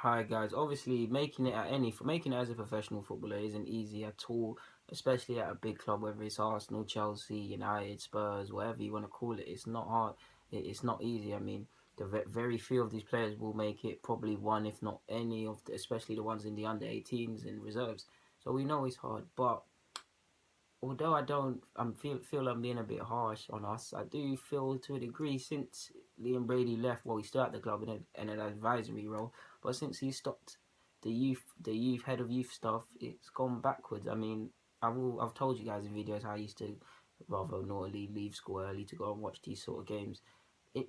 Hi guys. Obviously, making it as a professional footballer isn't easy at all, especially at a big club, whether it's Arsenal, Chelsea, United, Spurs, whatever you want to call it. It's not hard. It's not easy. I mean, very few of these players will make it. Probably one, if not any of especially the ones in the under 18s and reserves. So we know it's hard, but although I don't, feel I'm being a bit harsh on us. I do feel to a degree since Liam Brady left. Well, he still at the club in an advisory role, but since he stopped the youth head of youth stuff, it's gone backwards. I mean, I've told you guys in videos how I used to rather naughtily leave school early to go and watch these sort of games.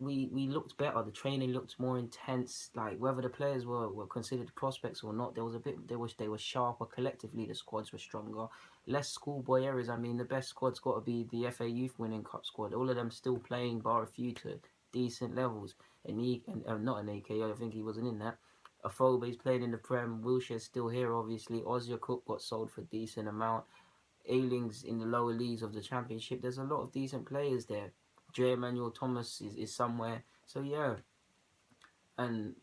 We looked better. The training looked more intense. Like whether the players were considered prospects or not, there was a bit. They were sharper. Collectively, the squads were stronger. Less schoolboy errors. I mean, the best squad's got to be the FA Youth Winning Cup squad. All of them still playing, bar a few to decent levels. And not an AKO. I think he wasn't in that. Afobe's playing in the Prem. Wilshire's still here, obviously. Ozia Cook got sold for a decent amount. Ailing's in the lower leagues of the Championship. There's a lot of decent players there. J. Emmanuel Thomas is somewhere. So yeah, and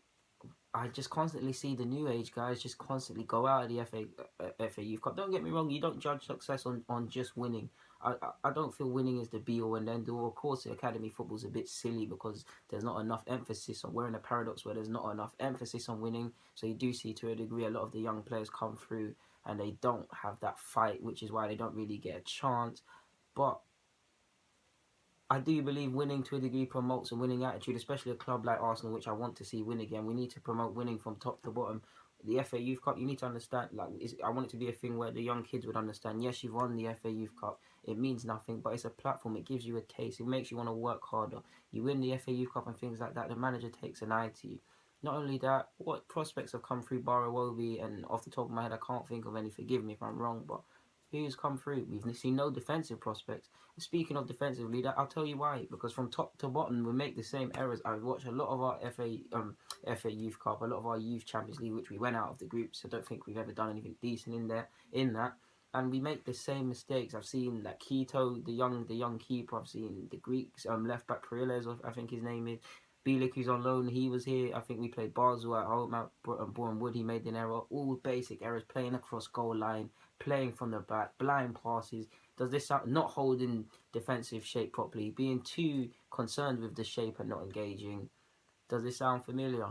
I just constantly see the new age guys just constantly go out of the FA Youth Cup. Don't get me wrong, you don't judge success on just winning. I don't feel winning is the be all and end all. Of course, the academy football's a bit silly because there's not enough emphasis on. We're in a paradox where there's not enough emphasis on winning. So you do see to a degree a lot of the young players come through and they don't have that fight, which is why they don't really get a chance. But I do believe winning to a degree promotes a winning attitude, especially a club like Arsenal, which I want to see win again. We need to promote winning from top to bottom. The FA Youth Cup, you need to understand, I want it to be a thing where the young kids would understand, yes, you've won the FA Youth Cup, it means nothing, but it's a platform, it gives you a taste, it makes you want to work harder. You win the FA Youth Cup and things like that, the manager takes an eye to you. Not only that, what prospects have come through Barawobi, and off the top of my head, I can't think of any, forgive me if I'm wrong, but who's come through? We've seen no defensive prospects. Speaking of defensively, I'll tell you why. Because from top to bottom, we make the same errors. I've watched a lot of our FA Youth Cup, a lot of our Youth Champions League, which we went out of the groups. I don't think we've ever done anything decent in that. And we make the same mistakes. I've seen like Keto, the young keeper. I've seen the Greeks left back Perilles, I think his name is. Bielik, who's on loan, he was here. I think we played Basel at home at Boreham Wood. He made an error. All basic errors, playing across goal line, playing from the back, blind passes. Does this sound not holding defensive shape properly, being too concerned with the shape and not engaging? Does this sound familiar?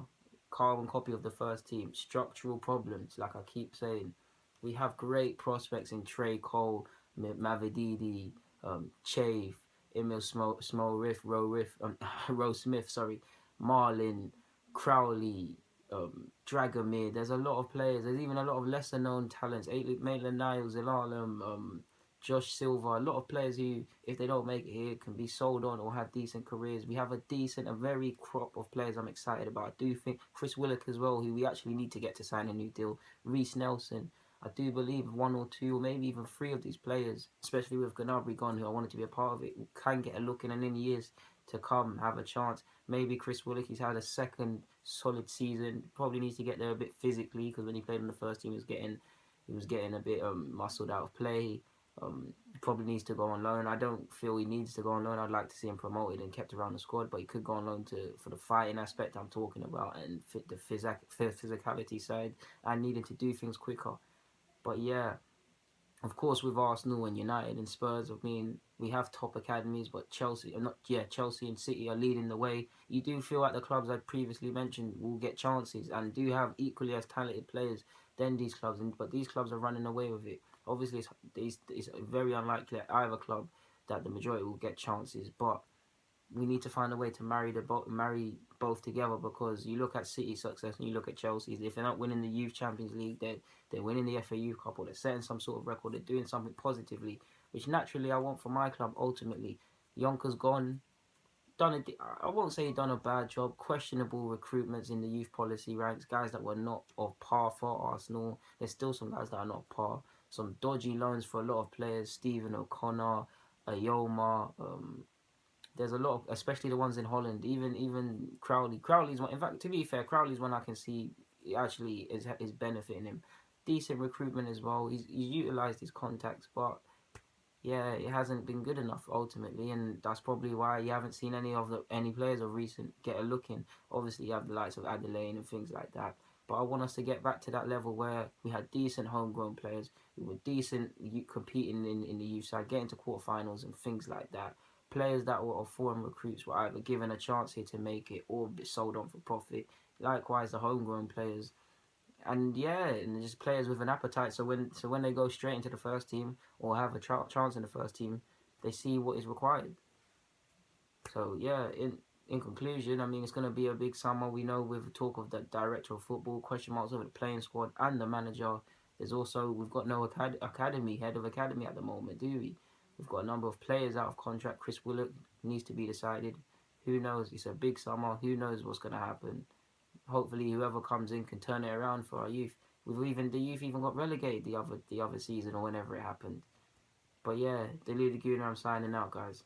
Carbon copy of the first team. Structural problems, like I keep saying. We have great prospects in Trey Cole, Mavididi, Chafe, Emil Rowe Smith, sorry, Marlin, Crowley, Dragomir. There's a lot of players. There's even a lot of lesser known talents. Maitland Niles, Ilalem, Josh Silva, a lot of players who, if they don't make it here, can be sold on or have decent careers. We have a very crop of players I'm excited about. I do think Chris Willock as well, who we actually need to get to sign a new deal. Reece Nelson. I do believe one or two or maybe even three of these players, especially with Gnabry gone, who I wanted to be a part of it, can get a look in and in years to come, have a chance. Maybe Chris Willock, he's had a second solid season. Probably needs to get there a bit physically because when he played on the first team, he was getting a bit muscled out of play. Probably needs to go on loan. I don't feel he needs to go on loan. I'd like to see him promoted and kept around the squad, but he could go on loan for the fighting aspect I'm talking about and the physicality side and needing to do things quicker. But yeah, of course, with Arsenal and United and Spurs, I mean, we have top academies, but Chelsea and City are leading the way. You do feel like the clubs I previously mentioned will get chances and do have equally as talented players than these clubs, but these clubs are running away with it. Obviously, it's very unlikely at either club that the majority will get chances, but we need to find a way to marry both together because you look at City's success and you look at Chelsea's. If they're not winning the Youth Champions League, they're winning the FA Youth Cup or they're setting some sort of record. They're doing something positively, which naturally I want for my club. Ultimately, Yonkers gone. I won't say he done a bad job. Questionable recruitments in the youth policy ranks. Guys that were not of par for Arsenal. There's still some guys that are not par. Some dodgy loans for a lot of players. Stephen O'Connor, Ayoma. There's a lot of, especially the ones in Holland. Even Crowley. Crowley's one. In fact, to be fair, Crowley's one I can see actually is benefiting him. Decent recruitment as well. He's utilised his contacts, but yeah, it hasn't been good enough ultimately, and that's probably why you haven't seen any players of recent get a look in. Obviously, you have the likes of Adelaide and things like that, But I want us to get back to that level where we had decent homegrown players, we were decent competing in the youth side, getting to quarterfinals and things like that. Players that were foreign recruits were either given a chance here to make it or be sold on for profit. Likewise, the homegrown players, and yeah, and just players with an appetite. So when they go straight into the first team or have a chance in the first team, they see what is required. So yeah, in conclusion, I mean it's going to be a big summer. We know with the talk of the director of football, question marks over the playing squad and the manager. We've got no academy head of academy at the moment, do we? We've got a number of players out of contract. Chris Willock needs to be decided. Who knows? It's a big summer. Who knows what's going to happen? Hopefully, whoever comes in can turn it around for our youth. The youth even got relegated the other season or whenever it happened. But yeah, the Laguna, I'm signing out, guys.